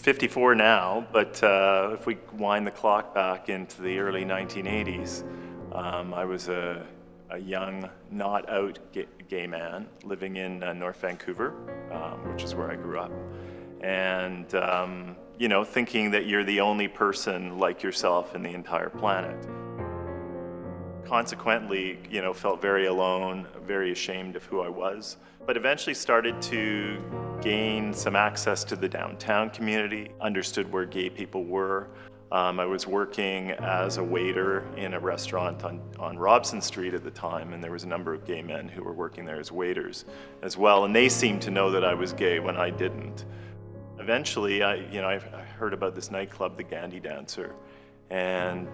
54 now, but if we wind the clock back into the early 1980s, I was a young, not out gay man living in North Vancouver, which is where I grew up. And, you know, thinking that you're the only person like yourself in the entire planet. Consequently, you know, felt very alone, very ashamed of who I was, but eventually started to gain some access to the downtown community, understood where gay people were. I was working as a waiter in a restaurant on Robson Street at the time, and there was a number of gay men who were working there as waiters as well, and they seemed to know that I was gay when I didn't. Eventually, I heard about this nightclub, the Gandhi Dancer, and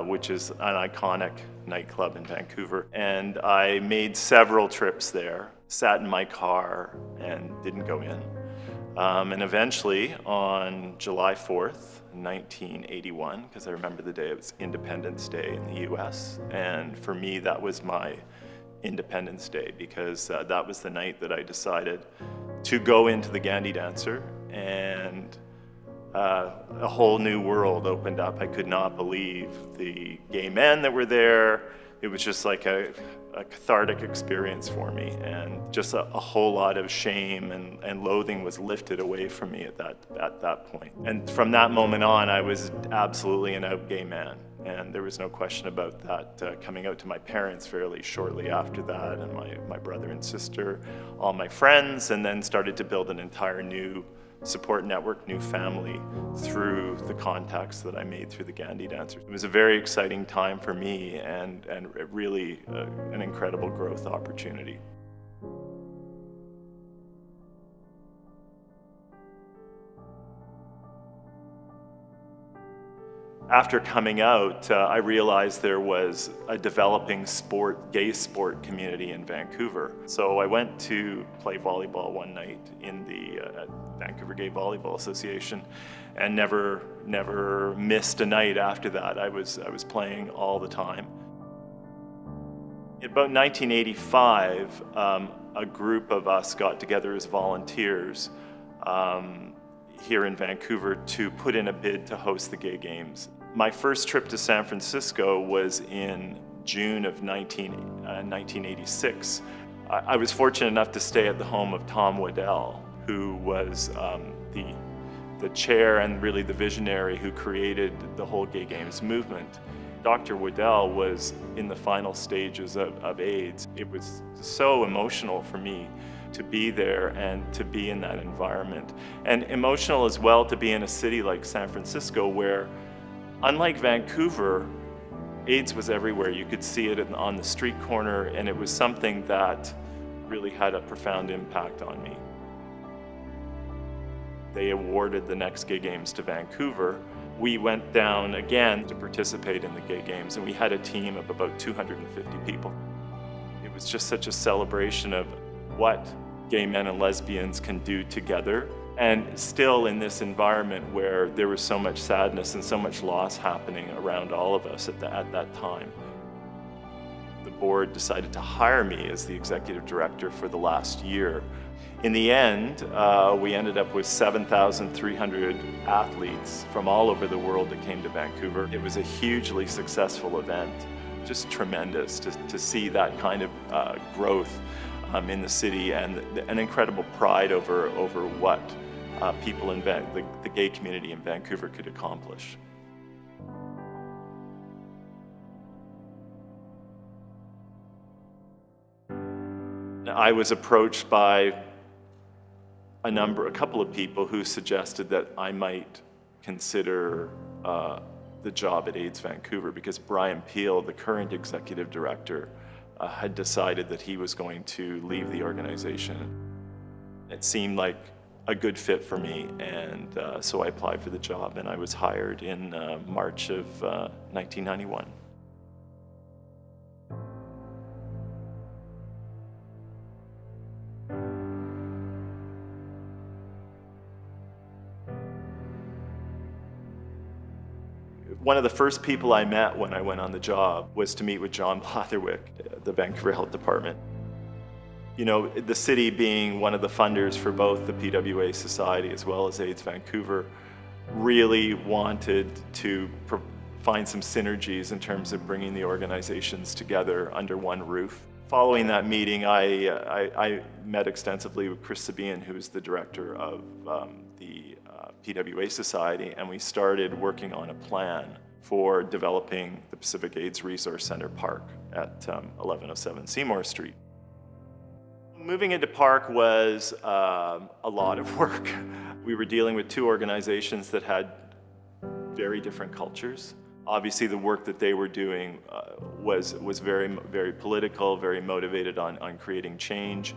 which is an iconic nightclub in Vancouver. And I made several trips there, sat in my car and didn't go in. And eventually on July 4th, 1981, because I remember the day, it was Independence Day in the US. And for me, that was my Independence Day, because that was the night that I decided to go into the Gandhi Dancer, and a whole new world opened up. I could not believe the gay men that were there. It was just like a cathartic experience for me, and just a whole lot of shame and loathing was lifted away from me at that point. And from that moment on, I was absolutely an out gay man, and there was no question about that. Coming out to my parents fairly shortly after that, and my brother and sister, all my friends, and then started to build an entire new support network, new family, through the contacts that I made through the Gandhi Dancers. It was a very exciting time for me, and really an incredible growth opportunity. After coming out, I realized there was a developing gay sport community in Vancouver. So I went to play volleyball one night in the Vancouver Gay Volleyball Association, and never missed a night after that. I was playing all the time. In about 1985, a group of us got together as volunteers here in Vancouver to put in a bid to host the Gay Games. My first trip to San Francisco was in June of 1986. I was fortunate enough to stay at the home of Tom Waddell, who was the chair and really the visionary who created the whole Gay Games movement. Dr. Waddell was in the final stages of AIDS. It was so emotional for me to be there and to be in that environment. And emotional as well to be in a city like San Francisco, where, unlike Vancouver, AIDS was everywhere. You could see it on the street corner, and it was something that really had a profound impact on me. They awarded the next Gay Games to Vancouver. We went down again to participate in the Gay Games, and we had a team of about 250 people. It was just such a celebration of what gay men and lesbians can do together, and still in this environment where there was so much sadness and so much loss happening around all of us at that time. The board decided to hire me as the executive director for the last year. In the end, we ended up with 7,300 athletes from all over the world that came to Vancouver. It was a hugely successful event, just tremendous to see that kind of growth in the city, and an incredible pride over what people in the gay community in Vancouver could accomplish. I was approached by a couple of people who suggested that I might consider the job at AIDS Vancouver, because Brian Peel, the current executive director, had decided that he was going to leave the organization. It seemed like a good fit for me, and so I applied for the job, and I was hired in March of 1991. One of the first people I met when I went on the job was to meet with John Blatherwick, the Vancouver Health Department. You know, the city being one of the funders for both the PWA Society as well as AIDS Vancouver, really wanted to find some synergies in terms of bringing the organizations together under one roof. Following that meeting, I met extensively with Chris Sabian, who's the director of the PWA Society, and we started working on a plan for developing the Pacific AIDS Resource Center PARC at 1107 Seymour Street. Moving into PARC was a lot of work. We were dealing with two organizations that had very different cultures. Obviously, the work that they were doing was very, very political, very motivated on creating change.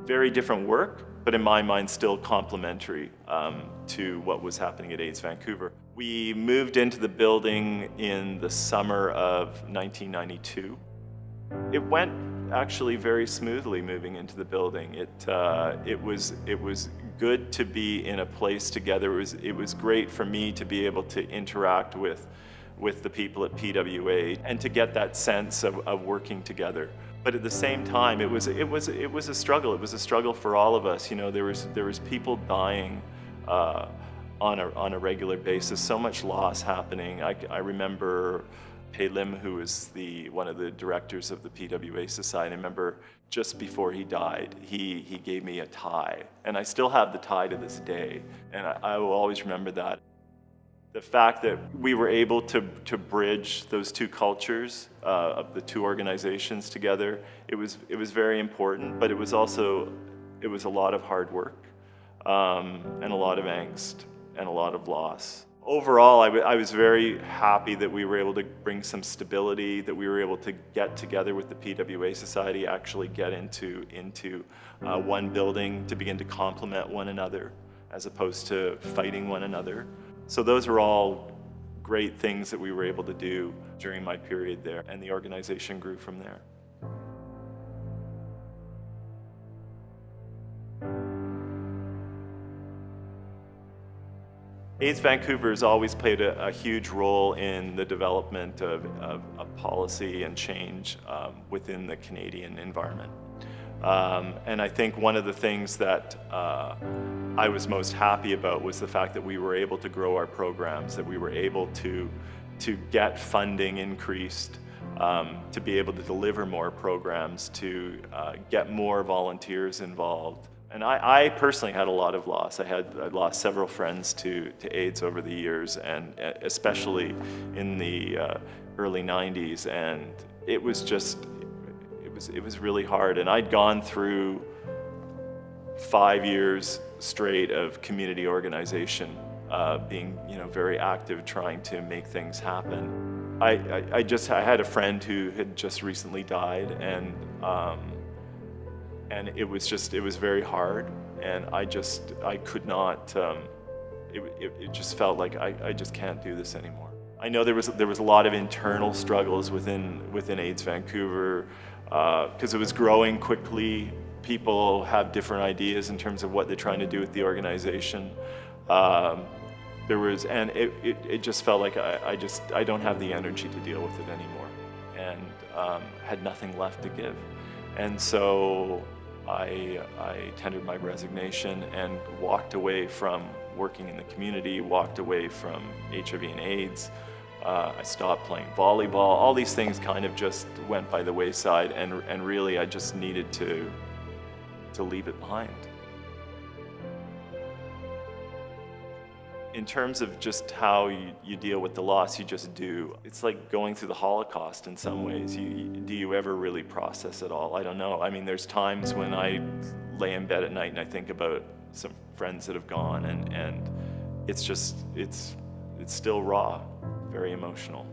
Very different work, but in my mind still complementary to what was happening at AIDS Vancouver. We moved into the building in the summer of 1992. It went actually very smoothly moving into the building. It was good to be in a place together. It was great for me to be able to interact with the people at PWA and to get that sense of working together. But at the same time, it was a struggle. It was a struggle for all of us. You know, there was people dying on a regular basis. So much loss happening. I remember Pei Lim, who was one of the directors of the PWA Society. I remember just before he died, he gave me a tie, and I still have the tie to this day, and I will always remember that. The fact that we were able to bridge those two cultures of the two organizations together, it was very important, but it was a lot of hard work and a lot of angst and a lot of loss. Overall, I was very happy that we were able to bring some stability, that we were able to get together with the PWA Society, actually get into one building to begin to complement one another as opposed to fighting one another. So those are all great things that we were able to do during my period there, and the organization grew from there. AIDS Vancouver has always played a huge role in the development of policy and change within the Canadian environment. And I think one of the things that I was most happy about was the fact that we were able to grow our programs, that we were able to get funding increased, to be able to deliver more programs, to get more volunteers involved. And I personally had a lot of loss. I lost several friends to AIDS over the years, and especially in the early 90s. And it was really hard. And I'd gone through 5 years straight of community organization, being very active, trying to make things happen. I had a friend who had just recently died, and it was very hard, and I could not. It just felt like I just can't do this anymore. I know there was a lot of internal struggles within AIDS Vancouver because it was growing quickly. People have different ideas in terms of what they're trying to do with the organization. It just felt like I don't have the energy to deal with it anymore, and had nothing left to give. And so I tendered my resignation and walked away from working in the community, walked away from HIV and AIDS. I stopped playing volleyball. All these things kind of just went by the wayside, and really I just needed to leave it behind. In terms of just how you deal with the loss, you just do. It's like going through the Holocaust in some ways. Do you ever really process it all? I don't know. I mean, there's times when I lay in bed at night and I think about some friends that have gone, and it's still raw, very emotional.